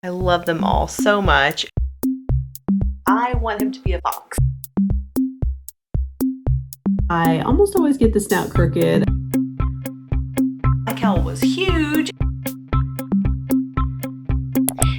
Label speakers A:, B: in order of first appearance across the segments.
A: I love them all so much. I want him to be a fox.
B: I almost always get the snout crooked.
A: My cowl was huge.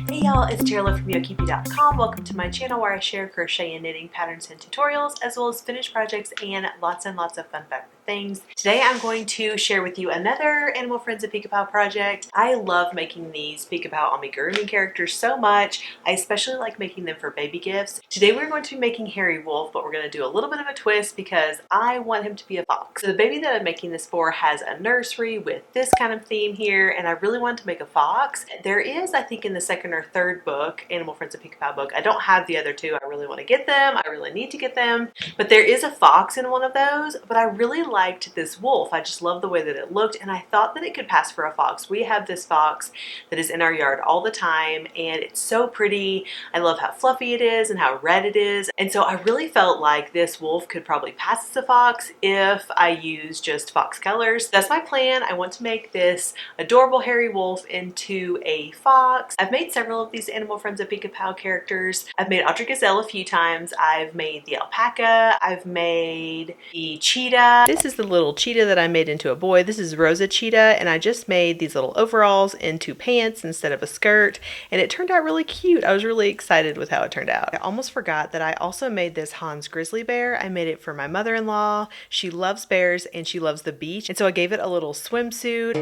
A: Hey y'all, it's Tara from yokieB.com. Welcome to my channel where I share crochet and knitting patterns and tutorials, as well as finished projects and lots of fun fact things. Today I'm going to share with you another Animal Friends of Pica Pau project. I love making these Pica Pau AMIGURUMI characters so much. I especially like making them for baby gifts. Today we're going to be making Hairy Wolf, but we're going to do a little bit of a twist because I want him to be a fox. So the baby that I'm making this for has a nursery with this kind of theme here, and I really wanted to make a fox. There is, I think, in the second or third book, Animal Friends of Pica Pau book. I don't have the other two. I really want to get them. I really need to get them. But there is a fox in one of those, but I really liked this wolf. I just love the way that it looked, and I thought that it could pass for a fox. We have this fox that is in our yard all the time, and it's so pretty. I love how fluffy it is and how red it is, and so I really felt like this wolf could probably pass as a fox if I use just fox colors. That's my plan. I want to make this adorable hairy wolf into a fox. I've made several of these Animal Friends of Pica Pau characters. I've made Audrey Gazelle a few times. I've made the alpaca. I've made the cheetah. This is the little cheetah that I made into a boy. This is Rosa Cheetah, and I just made these little overalls into pants instead of a skirt, and it turned out really cute. I was really excited with how it turned out. I almost forgot that I also made this Hans grizzly bear. I made it for my mother-in-law. She loves bears and she loves the beach, and so I gave it a little swimsuit.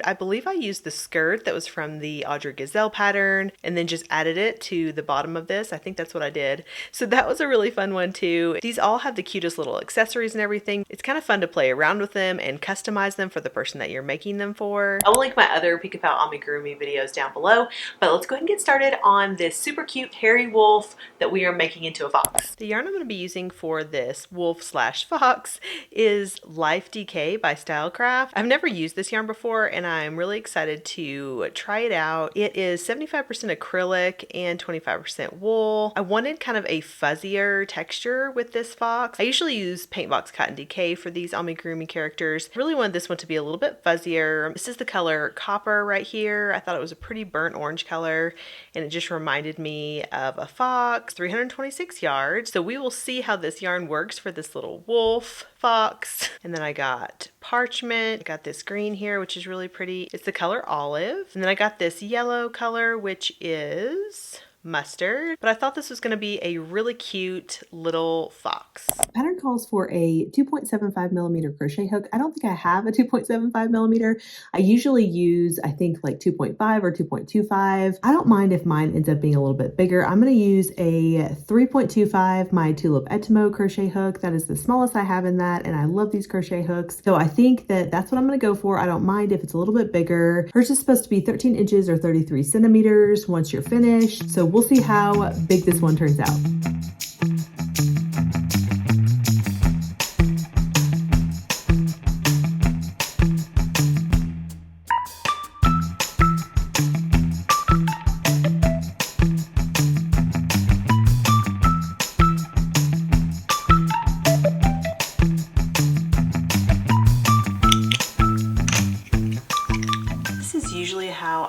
A: I believe I used the skirt that was from the Audrey Gazelle pattern and then just added it to the bottom of this. I think that's what I did. So that was a really fun one too. These all have the cutest little accessories and everything. It's kind of fun to play around with them and customize them for the person that you're making them for. I will link my other Pica Pau AMIGURUMI videos down below, but let's go ahead and get started on this super cute hairy wolf that we are making into a fox. The yarn I'm going to be using for this wolf slash fox is Life Decay by Stylecraft. I've never used this yarn before, and I'm really excited to try it out. It is 75% acrylic and 25% wool. I wanted kind of a fuzzier texture with this fox. I usually use Paintbox Cotton Decay for these AMIGURUMI characters. I really wanted this one to be a little bit fuzzier. This is the color Copper right here. I thought it was a pretty burnt orange color, and it just reminded me of a fox. 326 yards. So we will see how this yarn works for this little wolf fox. And then I got parchment. I got this green here, which is really pretty. It's the color olive. And then I got this yellow color, which is mustard, but I thought this was going to be a really cute little fox.
B: The pattern calls for a 2.75 millimeter crochet hook. I don't think I have a 2.75 millimeter. I usually use, I think, like 2.5 or 2.25. I don't mind if mine ends up being a little bit bigger. I'm going to use a 3.25 my Tulip Etimo crochet hook. That is the smallest I have in that, and I love these crochet hooks. So I think that that's what I'm going to go for. I don't mind if it's a little bit bigger. Hers is supposed to be 13 inches or 33 centimeters once you're finished. So we'll see how big this one turns out.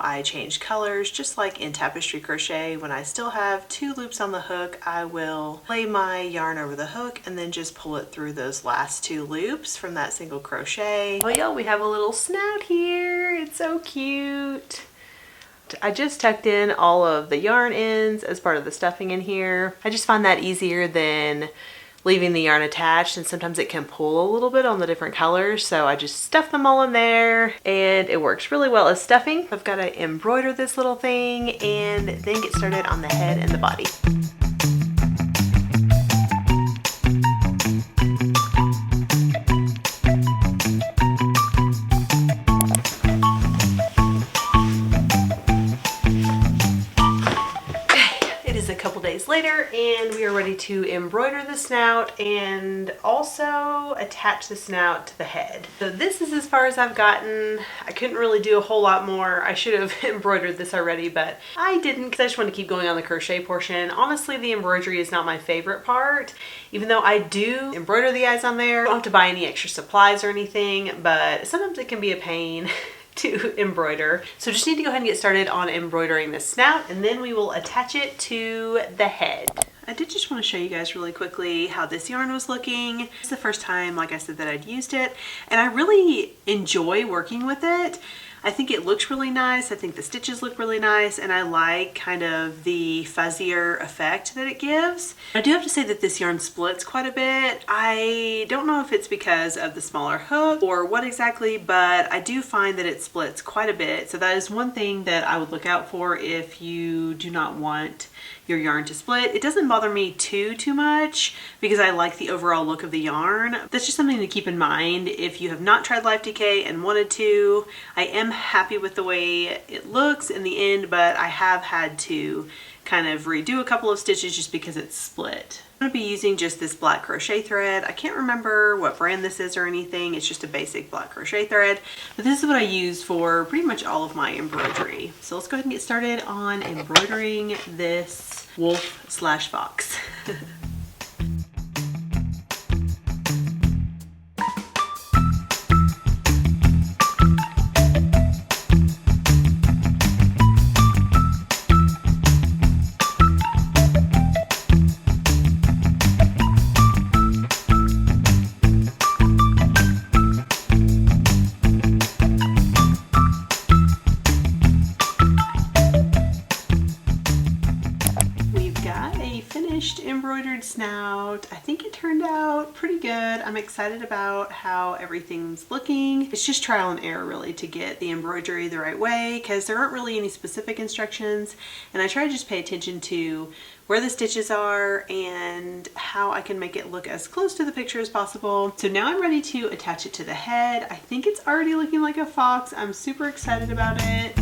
A: I change colors just like in tapestry crochet. When I still have 2 loops on the hook, I will lay my yarn over the hook and then just pull it through those last 2 loops from that single crochet. Well, y'all, we have a little snout here. It's so cute. I just tucked in all of the yarn ends as part of the stuffing in here. I just find that easier than leaving the yarn attached, and sometimes it can pull a little bit on the different colors, so I just stuff them all in there and it works really well as stuffing. I've got to embroider this little thing and then get started on the head and the body. Later, and we are ready to embroider the snout and also attach the snout to the head. So this is as far as I've gotten. I couldn't really do a whole lot more. I should have embroidered this already, but I didn't because I just want to keep going on the crochet portion. Honestly, the embroidery is not my favorite part, even though I do embroider the eyes on there. I don't have to buy any extra supplies or anything, but sometimes it can be a pain to embroider. So just need to go ahead and get started on embroidering the snout, and then we will attach it to the head. I did just want to show you guys really quickly how this yarn was looking. It's the first time, like I said, that I'd used it, and I really enjoy working with it. I think it looks really nice. I think the stitches look really nice, and I like kind of the fuzzier effect that it gives. I do have to say that this yarn splits quite a bit. I don't know if it's because of the smaller hook or what exactly, but I do find that it splits quite a bit. So that is one thing that I would look out for if you do not want your yarn to split. It doesn't bother me too much because I like the overall look of the yarn. That's just something to keep in mind if you have not tried Life Decay and wanted to. I am happy with the way it looks in the end, but I have had to kind of redo a couple of stitches just because it's split. I'm going to be using just this black crochet thread. I can't remember what brand this is or anything. It's just a basic black crochet thread, but this is what I use for pretty much all of my embroidery. So let's go ahead and get started on embroidering this wolf/fox. Embroidered snout. I think it turned out pretty good. I'm excited about how everything's looking. It's just trial and error really to get the embroidery the right way because there aren't really any specific instructions, and I try to just pay attention to where the stitches are and how I can make it look as close to the picture as possible. So now I'm ready to attach it to the head. I think it's already looking like a fox. I'm super excited about it.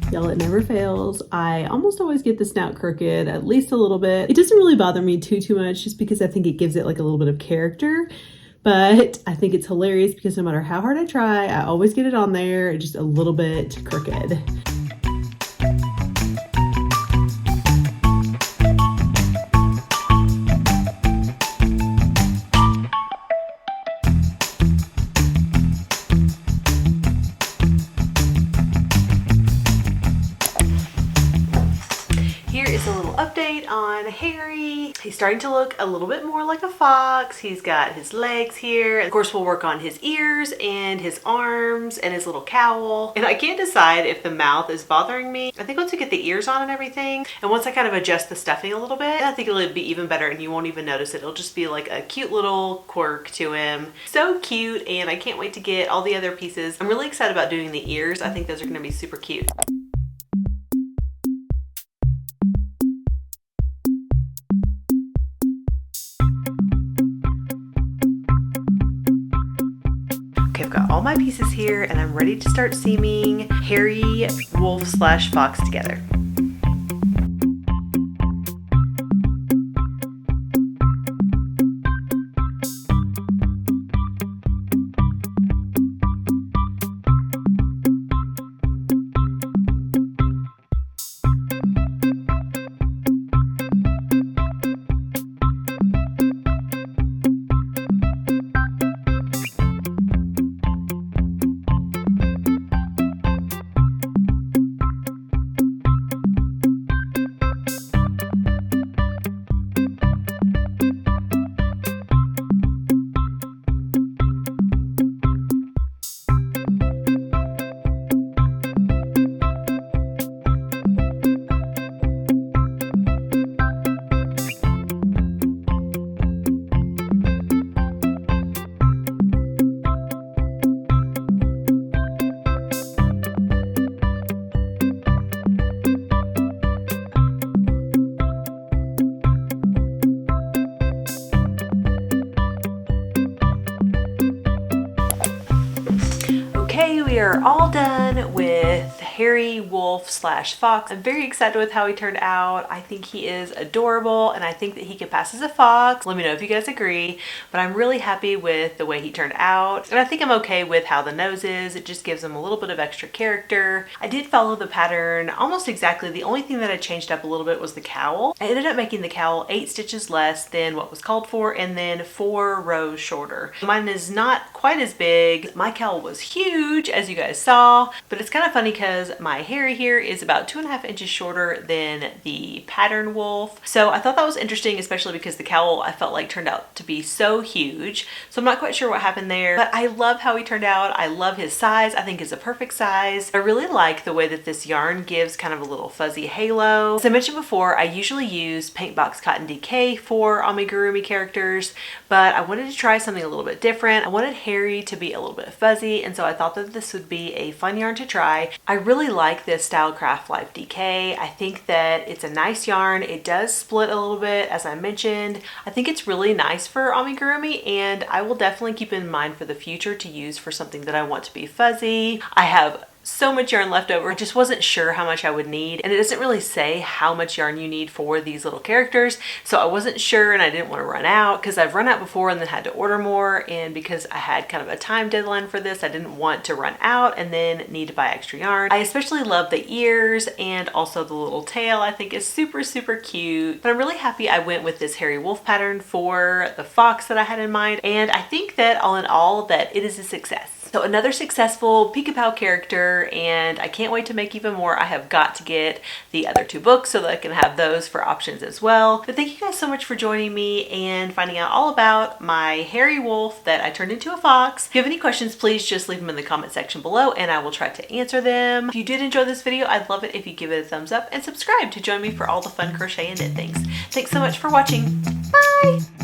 B: Y'all, it never fails. I almost always get the snout crooked, at least a little bit. It doesn't really bother me too much just because I think it gives it like a little bit of character. But I think it's hilarious because no matter how hard I try, I always get it on there just a little bit crooked.
A: Update on Harry. He's starting to look a little bit more like a fox. He's got his legs here. Of course, we'll work on his ears and his arms and his little cowl. And I can't decide if the mouth is bothering me. I think once I get the ears on and everything, and once I kind of adjust the stuffing a little bit, I think it'll be even better and you won't even notice it. It'll just be like a cute little quirk to him. So cute, and I can't wait to get all the other pieces. I'm really excited about doing the ears. I think those are going to be super cute. I've got all my pieces here and I'm ready to start seaming Harry wolf/fox together. We are all done with hairy wolf slash fox. I'm very excited with how he turned out. I think he is adorable and I think that he could pass as a fox. Let me know if you guys agree, but I'm really happy with the way he turned out. And I think I'm okay with how the nose is. It just gives him a little bit of extra character. I did follow the pattern almost exactly. The only thing that I changed up a little bit was the cowl. I ended up making the cowl 8 stitches less than what was called for and then 4 rows shorter. Mine is not quite as big. My cowl was huge, as you guys saw, but it's kind of funny because my hairy here is about 2.5 inches shorter than the pattern wolf. So I thought that was interesting, especially because the cowl I felt like turned out to be so huge. So I'm not quite sure what happened there, but I love how he turned out. I love his size. I think it's a perfect size. I really like the way that this yarn gives kind of a little fuzzy halo. As I mentioned before, I usually use Paintbox Cotton DK for AMIGURUMI characters, but I wanted to try something a little bit different. I wanted Harry to be a little bit fuzzy, and so I thought that this would be a fun yarn to try. I really like this Stylecraft Life DK. I think that it's a nice yarn. It does split a little bit, as I mentioned. I think it's really nice for AMIGURUMI, and I will definitely keep in mind for the future to use for something that I want to be fuzzy. I have so much yarn left over. I just wasn't sure how much I would need, and it doesn't really say how much yarn you need for these little characters, so I wasn't sure and I didn't want to run out because I've run out before and then had to order more, and because I had kind of a time deadline for this, I didn't want to run out and then need to buy extra yarn. I especially love the ears and also the little tail. I think is super cute, but I'm really happy I went with this hairy wolf pattern for the fox that I had in mind, and I think that all in all that it is a success. So another successful Pica Pau character, and I can't wait to make even more. I have got to get the other 2 books so that I can have those for options as well. But thank you guys so much for joining me and finding out all about my hairy wolf that I turned into a fox. If you have any questions, please just leave them in the comment section below and I will try to answer them. If you did enjoy this video, I'd love it if you give it a thumbs up and subscribe to join me for all the fun crochet and knit things. Thanks so much for watching. Bye!